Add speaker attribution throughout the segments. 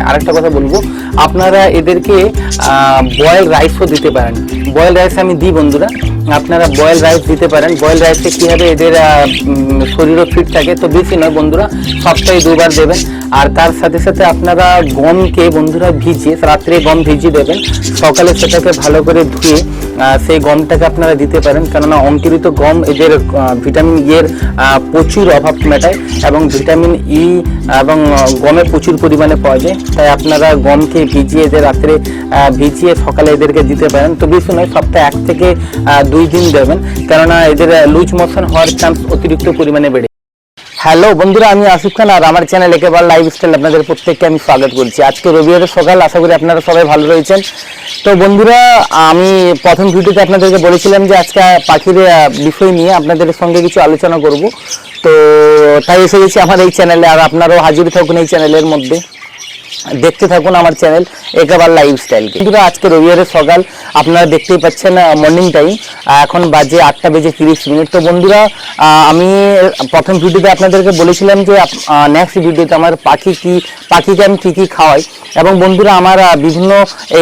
Speaker 1: আরেকটা কথা বলবো, আপনারা এদেরকে বয়েল রাইসও দিতে পারেন। বয়েল রাইস আমি দিই বন্ধুরা, আপনারা বয়েল রাইস দিতে পারেন। বয়েল রাইসে কী হবে, এদের শরীরও ফিট থাকে। তো বেশি নয় বন্ধুরা, সপ্তাহে 2 বার দেবেন। আর তার সাথে সাথে আপনারা গমকে বন্ধুরা ভিজিয়ে, রাত্রে গম ভিজিয়ে দেবেন, সকালে সেটাকে ভালো করে ধুয়ে সেই গমটাকে আপনারা দিতে পারেন। কেননা অঙ্কুরিত গম এদের ভিটামিন ই এর প্রচুর অভাব মেটায় এবং ভিটামিন ই এবং গমে প্রচুর পরিমাণে পাওয়া যায়। তাই আপনারা গমকে ভিজিয়ে এদের রাত্রে ভিজিয়ে সকালে এদেরকে দিতে পারেন। তো বেশি নয়, সপ্তাহে 1 থেকে 2 দিন দেবেন, কেননা এদের লুজ মোশন হওয়ার চান্স অতিরিক্ত পরিমাণে বেড়ে। হ্যালো বন্ধুরা, আমি আসিফ খান আর আমার চ্যানেল একেবারে লাইফস্টাইল আপনাদের প্রত্যেককে আমি স্বাগত করছি। আজকে রবিবারের সকাল, আশা করি আপনারা সবাই ভালো রয়েছেন। তো বন্ধুরা, আমি প্রথম ভিডিওতে আপনাদেরকে বলেছিলাম যে আজকে পাখির বিষয় নিয়ে আপনাদের সঙ্গে কিছু আলোচনা করব। তো তাই এসে গেছি আমার এই চ্যানেলে, আর আপনারাও হাজির থাকুন এই চ্যানেলের মধ্যে, দেখতে থাকুন আমার চ্যানেল একেবারে লাইফস্টাইল। কিন্তু আজকে রবিবারের সকাল, আপনারা দেখতেই পাচ্ছেন মর্নিং টাইম, এখন বাজে 8:30। তো বন্ধুরা, আমি প্রথম ভিডিওতে আপনাদেরকে বলেছিলাম যে নেক্সট ভিডিওতে আমার পাখিকে আমি কী খাওয়াই। এবং বন্ধুরা, আমার বিভিন্ন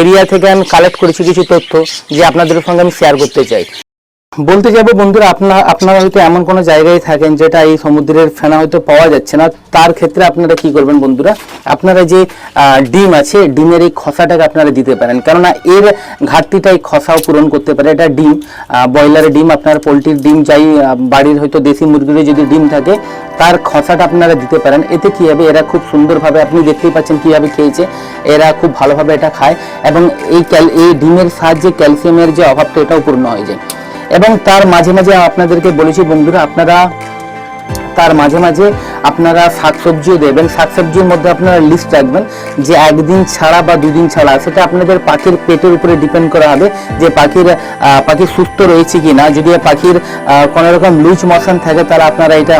Speaker 1: এরিয়া থেকে আমি কালেক্ট করেছি কিছু তথ্য, যে আপনাদের সঙ্গে আমি শেয়ার করতে চাই। বলতে যাবো বন্ধুরা, আপনারা হয়তো এমন কোনো জায়গায় থাকেন যেটা এই সমুদ্রের ফেনা হয়তো পাওয়া যাচ্ছে না। তার ক্ষেত্রে আপনারা কি করবেন বন্ধুরা, আপনারা যে ডিম আছে, ডিমের এই খোসাটাকে আপনারা দিতে পারেন। কেননা এর ঘাটতিটা এই খোসাও পূরণ করতে পারে। এটা ডিম, ব্রয়লারের ডিম, আপনার পোলট্রির ডিম, যাই বাড়ির হয়তো দেশি মুরগির যদি ডিম থাকে, তার খোসাটা আপনারা দিতে পারেন। এতে কী হবে, এরা খুব সুন্দরভাবে, আপনি দেখতেই পাচ্ছেন কীভাবে খেয়েছে, এরা খুব ভালোভাবে এটা খায়। এবং এই ডিমের সাহায্যে ক্যালসিয়ামের যে অভাবটা, এটাও পূর্ণ হয়ে যায়। এবং তার মাঝে মাঝে আপনাদেরকে বলেছি বন্ধুরা, আপনারা তার মাঝে মাঝে আপনারা শাকসবজিও দেবেন। শাকসবজির মধ্যে আপনারা লিস্ট রাখবেন যে 1 দিন ছাড়া বা 2 দিন ছাড়া। সেটা আপনাদের পাখির পেটের উপরে ডিপেন্ড করা হবে যে পাখি সুস্থ রয়েছে কি না। যদি পাখির কোনো রকম লুজ মোশন থাকে, তাহলে আপনারা এটা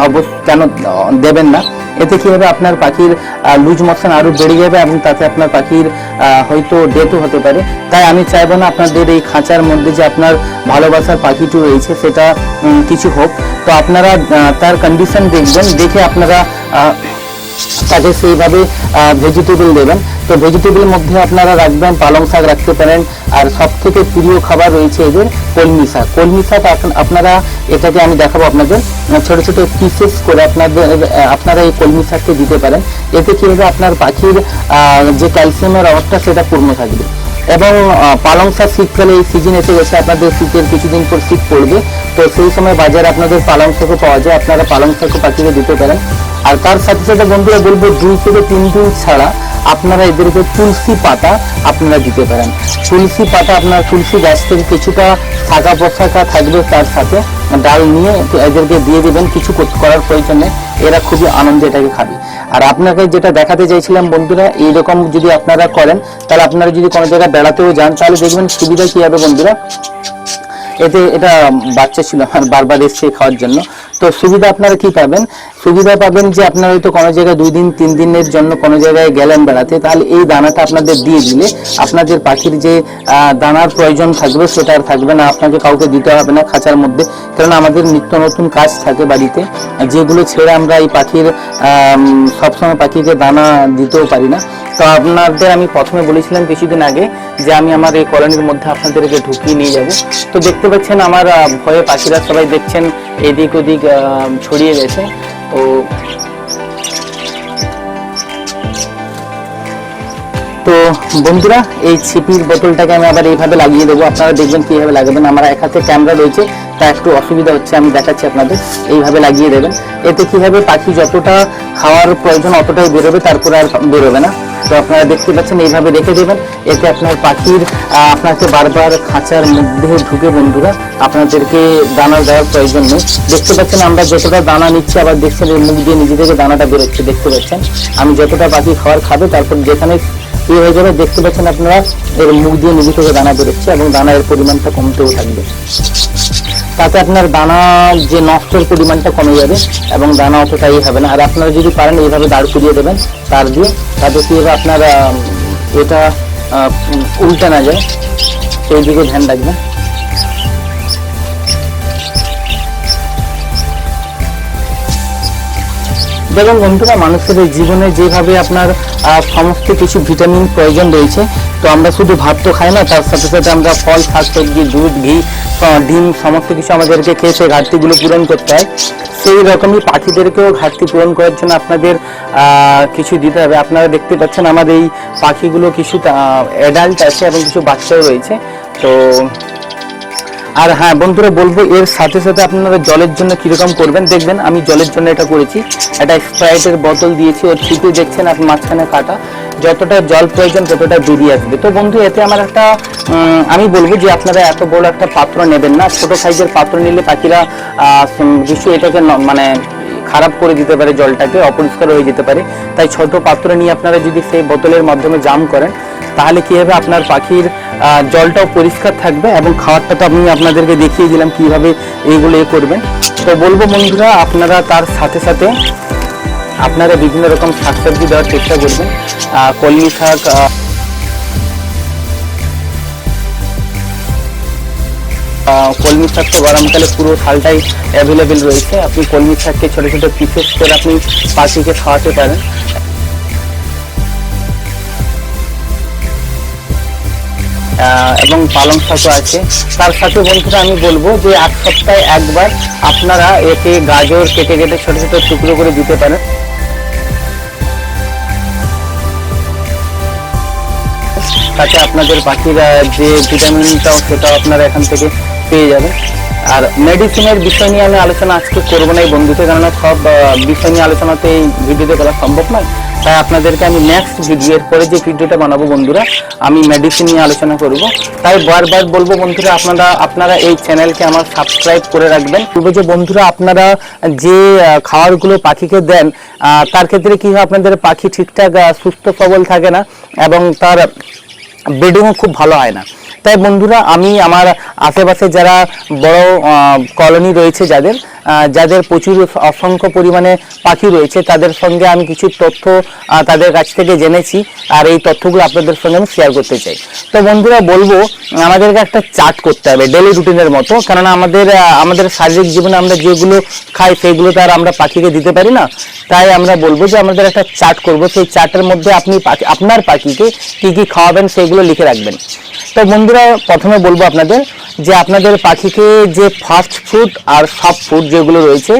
Speaker 1: কেন দেবেন না। এতে কী হবে, আপনার পাখির লুজ মোশন আরও বেড়ে যাবে এবং তাতে আপনার পাখির হয়তো ডেথও হতে পারে। তাই আমি চাইবো না আপনাদের এই খাঁচার মধ্যে যে আপনার ভালোবাসার পাখিটি রয়েছে সেটা কিছু হোক। তো আপনারা তার কন্ডিশন দেখবেন, দেখে আপনারা তাকে সেইভাবে ভেজিটেবল দেবেন। তো ভেজিটেবলের মধ্যে আপনারা রাখবেন, পালং শাক রাখতে পারেন। আর সব থেকে প্রিয় খাবার রয়েছে এদের কলমি শাক। কলমি শাক আপনারা, এটাকে আমি দেখাবো আপনাদের, ছোটো ছোটো পিসেস করে আপনারা এই কলমি শাককে দিতে পারেন। এতে কী হবে, আপনার পাখির যে ক্যালসিয়ামের অভাবটা সেটা পূর্ণ থাকবে। এবং পালং শাক শীতকালে এই সিজন এসে গেছে, আপনাদের শীতের কিছুদিন পর শীত পড়বে। তো সেই সময় বাজারে আপনাদের পালং শাকও পাওয়া যায়, আপনারা পালং শাকও পাখিকে দিতে পারেন। আর তার সাথে সাথে বন্ধুরা বলবো, 2 থেকে 3 দিন ছাড়া আপনারা এদেরকে তুলসী পাতা আপনারা দিতে পারেন। তুলসী পাতা, আপনার তুলসী গাছ থেকে কিছুটা শাখা পোশাকা থাকবে, তার সাথে ডাল নিয়ে এদেরকে দিয়ে দেবেন। কিছু করার প্রয়োজন নেই, এরা খুবই আনন্দে এটাকে খাবে। আর আপনাকে যেটা দেখাতে চাইছিলাম বন্ধুরা, এইরকম যদি আপনারা করেন, তাহলে আপনারা যদি কোনো জায়গায় বেড়াতেও যান, তাহলে দেখবেন সুবিধা কী হবে বন্ধুরা। এটা বাচ্চা ছিল আমার, বারবার এসছে খাওয়ার জন্য। তো সুবিধা আপনারা কি পাবেন, সুবিধা পাবেন যে আপনারা হয়তো কোনো জায়গায় 2 দিন 3 দিনের জন্য কোনো জায়গায় গেলেন বেড়াতে, তাহলে এই দানাটা আপনাদের দিয়ে দিলে আপনাদের পাখির যে দানার প্রয়োজন থাকবে সেটা আর থাকবে না। আপনাকে কাউকে দিতে হবে না খাঁচার মধ্যে, কারণ আমাদের নিত্য নতুন কাজ থাকে বাড়িতে, যেগুলো ছেড়ে আমরা এই পাখির সবসময় পাখিকে দানা দিতেও পারি না। তো আপনাদের আমি প্রথমে বলেছিলাম কিছুদিন আগে যে আমি আমার এই কলোনির মধ্যে আপনাদেরকে ঢুকিয়ে নিয়ে যাব। তো দেখতে পাচ্ছেন আমার ভয়ে পাখিরা সবাই দেখছেন এদিক ওদিক ছড়িয়ে গেছে। তো বন্ধুরা, এই ছিপির বোতলটাকে আমি আবার এইভাবে লাগিয়ে দেবো, আপনারা দেখবেন কীভাবে লাগাবেন। আমার এক হাতে ক্যামেরা রয়েছে, তা একটু অসুবিধা হচ্ছে, আমি দেখাচ্ছি আপনাদের। এইভাবে লাগিয়ে দেবেন, এতে কী হবে, পাখি যতটা খাওয়ার প্রয়োজন অতটাই বেরোবে, তারপরে আর বেরোবে না। তো আপনারা দেখতে পাচ্ছেন, এইভাবে রেখে দেবেন। এতে আপনার পাখির আপনাকে বারবার খাঁচার মধ্যে ঢুকে বন্ধুরা আপনাদেরকে দানা দেওয়ার প্রয়োজন নেই। দেখতে পাচ্ছেন আমরা যতটা দানা নিচ্ছি, আবার দেখছেন এই মুখ দিয়ে নিজে থেকে দানাটা বেরোচ্ছে। দেখতে পাচ্ছেন আমি যতটা পাখি খাওয়ার খাবে, তারপর যেখানে হয়ে যাবে, দেখতে পাচ্ছেন আপনারা এর মুখ দিয়ে নিজে থেকে দানা বেরোচ্ছে এবং দানার পরিমাণটা কমতেও থাকবে। তাতে আপনার দানা যে নষ্টের পরিমাণটা কমে যাবে এবং দানা অতটাই হবে না। আর আপনারা যদি পারেন এইভাবে দাঁড় করিয়ে দেবেন তার দিয়ে, তাতে কী হবে, আপনার এটা উল্টে না যায়, সেই দিকে ধ্যান রাখবেন। দেখুন বন্ধুরা, মানুষের জীবনে যেভাবে আপনার সমস্ত কিছু ভিটামিন প্রয়োজন রয়েছে, তো আমরা শুধু ভাত তো খাই না, তার সাথে সাথে আমরা ফল, শাকসবজি, দুধ, ঘি, ডিম সমস্ত কিছু আমাদেরকে খেয়ে সেই ঘাটতিগুলো পূরণ করতে হয়। সেই রকমই পাখিদেরকেও ঘাটতি পূরণ করার জন্য আপনাদের কিছু দিতে হবে। আপনারা দেখতে পাচ্ছেন আমাদের এই পাখিগুলো কিছু অ্যাডাল্ট আছে এবং কিছু বাচ্চাও রয়েছে। তো আর হ্যাঁ বন্ধুরা, বলবো এর সাথে সাথে আপনারা জলের জন্য কিরকম করবেন দেখবেন। আমি জলের জন্য এটা করেছি, একটা স্প্রাইটের বোতল দিয়েছি, ওর ছিপে দেখছেন আপনি মাঝখানে কাটা, যতটা জল প্রয়োজন ততটা বেরিয়ে আসবে। তো বন্ধু, এতে আমার একটা আমি বলবো যে আপনারা এত বড় একটা পাত্র নেবেন না, ছোট সাইজের পাত্র নিলে পাখিরা কিছু এটাকে মানে খারাপ করে দিতে পারে, জলটাকে অপরিষ্কার হয়ে যেতে পারে। তাই ছোট পাত্র নিয়ে আপনারা যদি সেই বোতলের মাধ্যমে জাম করেন, তাহলে কি হবে, আপনার পাখির জলটাও পরিষ্কার থাকবে এবং খাবারটা তো আমি আপনাদেরকে দেখিয়ে দিলাম কিভাবে এইগুলো করবেন। তো বলবো বন্ধুরা, আপনারা তার সাথে সাথে আপনারা বিভিন্ন রকম শাকসবজি দেওয়ার চেষ্টা করবেন। কলমি শাক, কলমি শাক তো গরমকালে পুরো সালটাই অ্যাভেলেবেল রয়েছে। আপনি কলমি শাককে ছোটো ছোটো পিসেস করে আপনি পাখিকে খাওয়াতে পারেন। এবং পালং শাকও আছে। তার সাথে বন্ধুরা আমি বলবো যে 1 সপ্তাহে একবার আপনারা একে গাজর কেটে কেটে ছোটো ছোটো টুকরো করে দিতে পারেন। তাতে আপনাদের পাখির যে ভিটামিনটাও সেটাও আপনারা এখান থেকে পেয়ে যাবেন। আর মেডিসিনের বিষয় নিয়ে আমি আলোচনা আজকে করবো না এই বন্ধুদের, কেননা সব বিষয় নিয়ে আলোচনাতে এই ভিডিওতে করা সম্ভব নয়। তাই আপনাদেরকে আমি নেক্সট ভিডিওর পরে যে ভিডিওটা বানাবো বন্ধুরা, আমি মেডিসিন নিয়ে আলোচনা করব। তাই বারবার বলবো বন্ধুরা, আপনারা এই চ্যানেলকে আমার সাবস্ক্রাইব করে রাখবেন। বলবো যে বন্ধুরা, আপনারা যে খাবারগুলো পাখিকে দেন, তার ক্ষেত্রে কি হয়, আপনাদের পাখি ঠিকঠাক সুস্থ সবল থাকে না এবং তার ব্রিডিংও খুব ভালো হয় না। তাই বন্ধুরা, আমি আমার আশেপাশে যারা বড় কলোনি রয়েছে, যাদের প্রচুর অসংখ্য পরিমাণে পাখি রয়েছে, তাদের সঙ্গে আমি কিছু তথ্য তাদের কাছ থেকে জেনেছি, আর এই তথ্যগুলো আপনাদের সঙ্গে আমি শেয়ার করতে চাই। তো বন্ধুরা বলবো, আমাদেরকে একটা চার্ট করতে হবে ডেলি রুটিনের মতো, কেননা আমাদের শারীরিক জীবনে আমরা যেগুলো খাই সেগুলো তো আর আমরা পাখিকে দিতে পারি না। তাই আমরা বলবো যে আমাদের একটা চার্ট করব, সেই চার্টের মধ্যে আপনি আপনার পাখিকে কি কি খাওয়াবেন সেগুলো লিখে রাখবেন। তো বন্ধুরা, প্রথমে বলবো আপনাদের যে আপনাদের পাখিকে যে ফাস্ট ফুড আর সফট ফুড যেগুলো রয়েছে,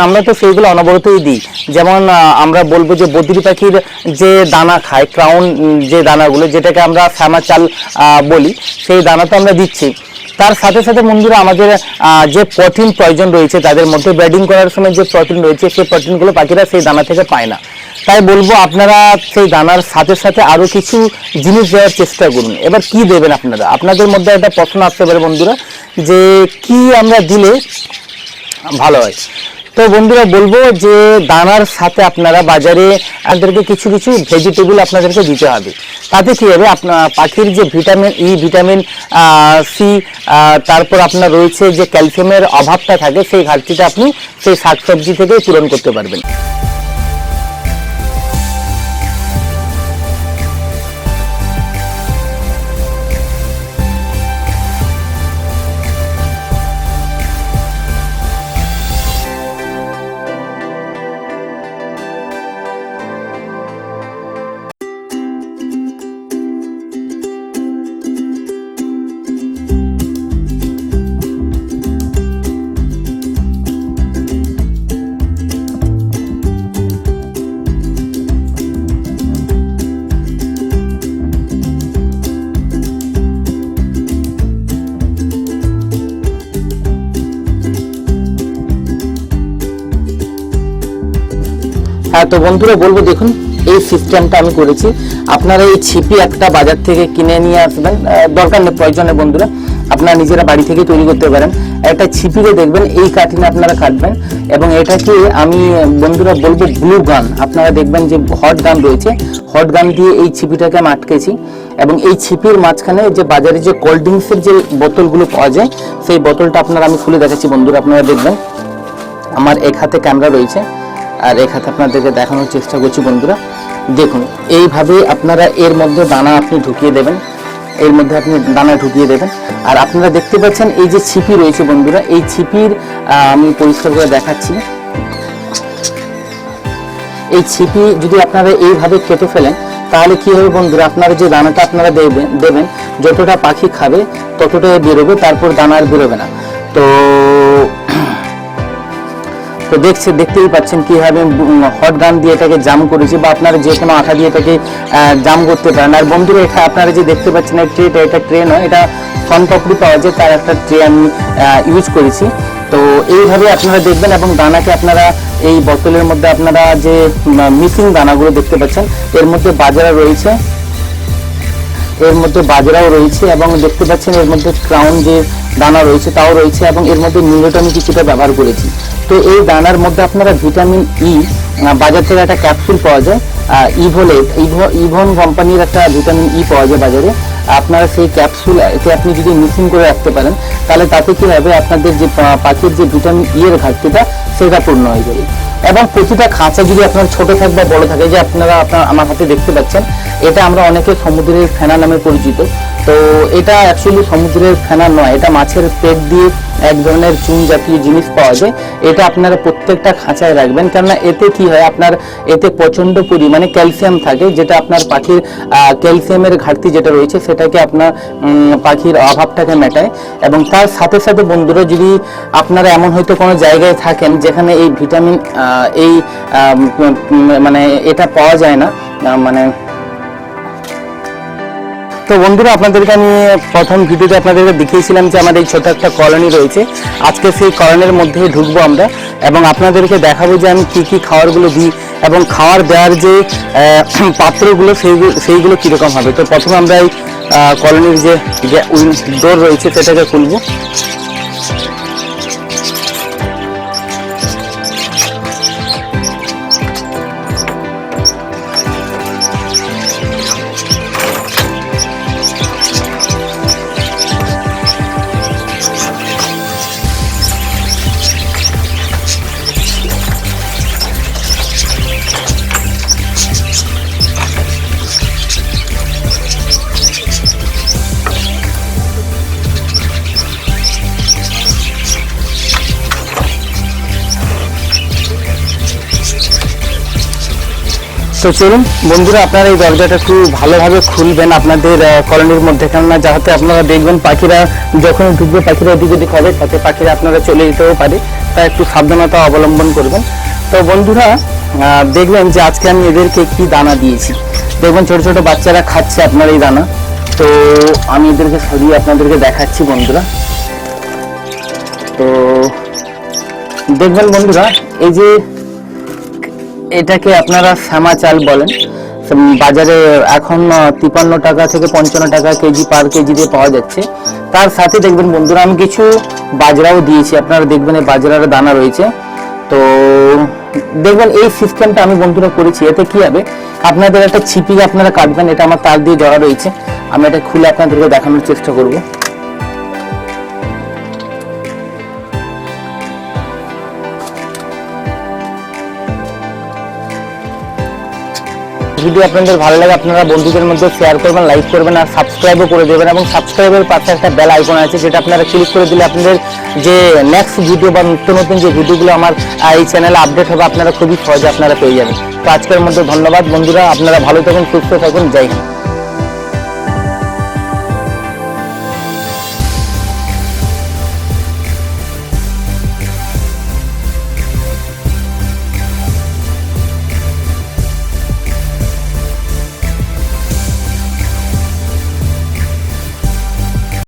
Speaker 1: আমরা তো সেইগুলো অনবরতই দিই। যেমন আমরা বলবো যে বদ্রি পাখির যে দানা খায়, ক্রাউন যে দানাগুলো, যেটাকে আমরা শ্যামা চাল বলি, সেই দানা তো আমরা দিচ্ছি। তার সাথে সাথে বন্ধুরা, আমাদের যে প্রোটিন প্রয়োজন রয়েছে তাদের মধ্যে, ব্রিডিং করার সময় যে প্রোটিন রয়েছে, সেই প্রোটিনগুলো পাখিরা সেই দানা থেকে পায় না। তাই বলবো আপনারা সেই দানার সাথে সাথে আরও কিছু জিনিস দেওয়ার চেষ্টা করুন। এবার কি দেবেন আপনাদের মধ্যে একটা প্রশ্ন আসতে পারে বন্ধুরা, যে কি আমরা দিলে ভালো হয়। তো বন্ধুরা বলবো যে দানার সাথে আপনারা বাজারে আপনাদেরকে কিছু কিছু ভেজিটেবল আপনাদেরকে দিতে হবে। তাতে কী হবে, আপনার পাখির যে ভিটামিন ই, ভিটামিন সি, তারপর আপনার রয়েছে যে ক্যালসিয়ামের অভাবটা থাকে, সেই ঘাটতিটা আপনি সেই শাকসবজি থেকেই পূরণ করতে পারবেন। হ্যাঁ, তো বন্ধুরা বলবো, দেখুন এই সিস্টেমটা আমি করেছি। আপনারা এই ছিপি একটা বাজার থেকে কিনে নিয়ে আসবেন, দরকার নেই, প্রয়োজনে বন্ধুরা আপনারা নিজেরা বাড়ি থেকে তৈরি করতে পারেন। একটা ছিপিতে দেখবেন এই কাঠিনে আপনারা কাটবেন, এবং এটাকে আমি বন্ধুরা বলবো গ্লু গান, আপনারা দেখবেন যে হট গান রয়েছে, হট গান দিয়ে এই ছিপিটাকে আমি আটকেছি। এবং এই ছিপির মাঝখানে যে বাজারে যে কোল্ড ড্রিঙ্কসের যে বোতলগুলো পাওয়া যায়, সেই বোতলটা আপনারা আমি খুলে দেখাচ্ছি বন্ধুরা। আপনারা দেখবেন আমার এক হাতে ক্যামেরা রয়েছে, আর এক হাতে আপনাদেরকে দেখানোর চেষ্টা করছি বন্ধুরা। দেখুন এইভাবে আপনারা এর মধ্যে দানা আপনি ঢুকিয়ে দেবেন, এর মধ্যে আপনি দানা ঢুকিয়ে দেবেন। আর আপনারা দেখতে পাচ্ছেন এই যে ছিপি রয়েছে বন্ধুরা, এই ছিপির আমি পরিষ্কার করে দেখাচ্ছি। এই ছিপি যদি আপনারা এইভাবে কেটে ফেলেন তাহলে কি হবে বন্ধুরা, আপনারা যে দানাটা আপনারা দেবেন যতটা পাখি খাবে ততটাই বেরোবে, তারপর দানা আর বেরোবে না। তো দেখতেই পাচ্ছেন কিভাবে হট গান দিয়ে এটাকে জাম করেছি, বা আপনারা যে কোনো আঠা দিয়ে এটাকে জাম করতে পারেন। আর বন্ধুরা এটা আপনারা যে দেখতে পাচ্ছেন এটা ট্রে নয়, এটা সনপাপড়ি পাওয়া যায়, তার একটা ট্রে আমি ইউজ করেছি। তো এইভাবে আপনারা দেখবেন, এবং দানাকে আপনারা এই বোতলের মধ্যে আপনারা যে মিসিং দানাগুলো দেখতে পাচ্ছেন এর মধ্যে বাজরা রয়েছে, এবং দেখতে পাচ্ছেন এর মধ্যে ক্রাউন যে দানা রয়েছে তাও রয়েছে, এবং এর মধ্যে মিলেট আমি কিছুটা ব্যবহার করেছি। তো এই দানার মধ্যে আপনারা ভিটামিন ই, বাজার থেকে একটা ক্যাপসুল পাওয়া যায়, ইভন কোম্পানির একটা ভিটামিন ই পাওয়া যায় বাজারে, আপনারা সেই ক্যাপসুল এতে আপনি যদি মিক্সিং করে রাখতে পারেন তাহলে তাতে কি হবে, আপনাদের যে পাখির যে ভিটামিন ই এর ঘাটতিটা সেটা পূর্ণ হয়ে যাবে। এবং প্রতিটা খাঁচা যদি আপনার ছোট থাকে বা বড় থাকে, যে আপনারা আমার হাতে দেখতে পাচ্ছেন, এটা আমরা অনেকে সমুদ্রের ফেনা নামে পরিচিত। তো এটা অ্যাকচুয়ালি সমুদ্রের ফেনা নয়, এটা মাছের পেট দিয়ে এক ধরনের চুন জাতীয় জিনিস পাওয়া যায়। এটা আপনারা প্রত্যেকটা খাঁচায় রাখবেন, কেননা এতে কি হয়, আপনার এতে প্রচন্ড পরিমাণে ক্যালসিয়াম থাকে, যেটা আপনার পাখির ক্যালসিয়ামের ঘাটতি যেটা রয়েছে সেটাকে আপনার পাখির অভাবটাকে মেটায়। এবং তার সাথে সাথে বন্ধুরা, যদি আপনারা এমন হয়তো কোনো জায়গায় থাকেন যেখানে এই ভিটামিন মানে এটা পাওয়া যায় না, মানে তো বন্ধুরা আপনাদেরকে আমি প্রথম ভিডিওতে আপনাদেরকে দেখিয়েছিলাম যে আমাদের এই ছোট একটা কলোনি রয়েছে। আজকে সেই কলোনির মধ্যে ঢুকবো আমরা, এবং আপনাদেরকে দেখাবো যে আমি কি কি খাবারগুলো দিই এবং খাবার দেওয়ার যে পাত্রগুলো সেইগুলো কীরকম হবে। তো প্রথমে আমরা এই কলোনির যে ডোর রয়েছে সেটাকে খুলবো। তো চলুন বন্ধুরা, আপনারা এই দরজাটা একটু ভালোভাবে খুলবেন আপনাদের কলোনির মধ্যে, কেননা যাতে আপনারা দেখবেন পাখিরা যখন ঢুকবে পাখিরা এদিকে দিকে হবে, তাতে পাখিরা আপনারা চলে যেতেও পারে, তাই একটু সাবধানতা অবলম্বন করবেন। তো বন্ধুরা দেখবেন যে আজকে আমি এদেরকে কি দানা দিয়েছি, দেখবেন ছোট ছোট বাচ্চারা খাচ্ছে আপনার এই দানা। তো আমি এদেরকে সরিয়ে আপনাদেরকে দেখাচ্ছি বন্ধুরা। তো দেখবেন বন্ধুরা, এই যে এটাকে আপনারা শ্যামা চাল বলেন, বাজারে এখন 53 টাকা থেকে 55 টাকা কেজি পার কেজি দিয়ে পাওয়া যাচ্ছে। তার সাথে দেখবেন বন্ধুরা আমি কিছু বাজরাও দিয়েছি, আপনারা দেখবেন এই বাজরার দানা রয়েছে। তো দেখবেন এই সিস্টেমটা আমি বন্ধুরা করেছি, এতে কি হবে, আপনাদের একটা ছিপি আপনারা কাটবেন, এটা আমার তার দিয়ে জড়া রয়েছে, আমি এটা খুলে আপনাদেরকে দেখানোর চেষ্টা করব। ভিডিও আপনাদের ভালো লাগে আপনারা বন্ধুদের মধ্যে শেয়ার করবেন, লাইক করবেন, আর সাবস্ক্রাইবও করে দেবেন। এবং সাবস্ক্রাইবের পাশে একটা বেল আইকন আছে, যেটা আপনারা ক্লিক করে দিলে আপনাদের যে নেক্সট ভিডিও বা নিত্য নতুন যে ভিডিওগুলো আমার এই চ্যানেলে আপডেট হবে আপনারা খুবই সহজে আপনারা পেয়ে যাবেন। তো আজকের মধ্যে ধন্যবাদ বন্ধুরা, আপনারা ভালো থাকুন, সুস্থ থাকুন, জয় হিন্দ।